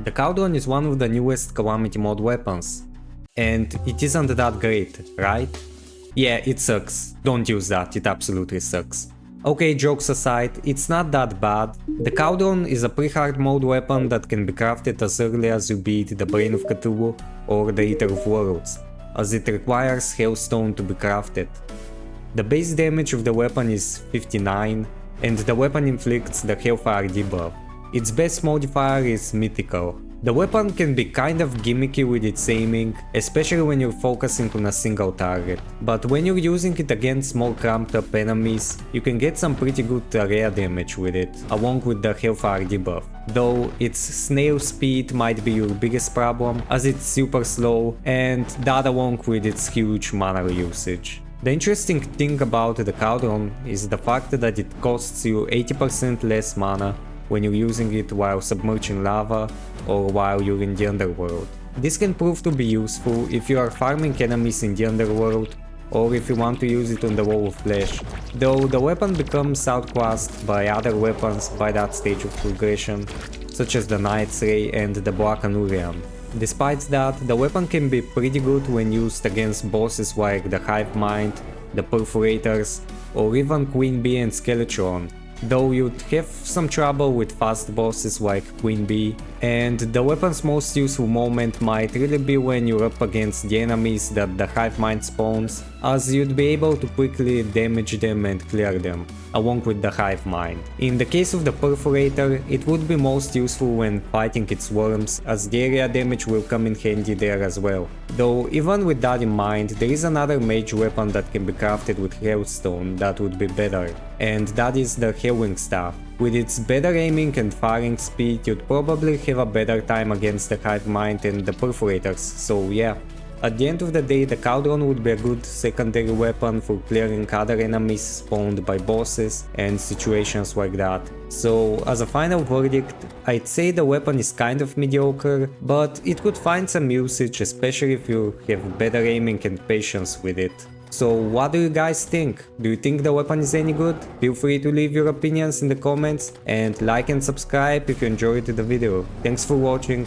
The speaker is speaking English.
The Cauldron is one of the newest Calamity mod weapons. And it isn't that great, right? Yeah, it sucks. Don't use that, it absolutely sucks. Okay, jokes aside, it's not that bad. The Cauldron is a pre-hard mode weapon that can be crafted as early as you beat the Brain of Cthulhu or the Eater of Worlds, as it requires Hailstone to be crafted. The base damage of the weapon is 59, and the weapon inflicts the Hellfire debuff. Its best modifier is Mythical. The weapon can be kind of gimmicky with its aiming, especially when you're focusing on a single target. But when you're using it against small cramped up enemies, you can get some pretty good Terraria damage with it, along with the Hellfire debuff. Though its snail speed might be your biggest problem, as it's super slow, and that along with its huge mana usage. The interesting thing about the Cauldron is the fact that it costs you 80% less mana when you're using it while submerging lava or while you're in the underworld. This can prove to be useful if you are farming enemies in the underworld or if you want to use it on the Wall of Flesh, though the weapon becomes outclassed by other weapons by that stage of progression, such as the Knight's Ray and the Black Anurian. Despite that, the weapon can be pretty good when used against bosses like the Hive Mind, the Perforators, or even Queen Bee and Skeletron, though you'd have some trouble with fast bosses like Queen Bee, and the weapon's most useful moment might really be when you're up against the enemies that the Hive Mind spawns, as you'd be able to quickly damage them and clear them, along with the Hive Mind. In the case of the Perforator, it would be most useful when fighting its worms, as the area damage will come in handy there as well. Though even with that in mind, there is another mage weapon that can be crafted with Hailstone that would be better, and that is the Hellwing Staff. With its better aiming and firing speed, you'd probably have a better time against the Hive Mind and the Perforators, so yeah. At the end of the day, the Cauldron would be a good secondary weapon for clearing other enemies spawned by bosses and situations like that. So as a final verdict, I'd say the weapon is kind of mediocre, but it could find some usage, especially if you have better aiming and patience with it. So what do you guys think? Do you think the weapon is any good? Feel free to leave your opinions in the comments and like and subscribe if you enjoyed the video. Thanks for watching.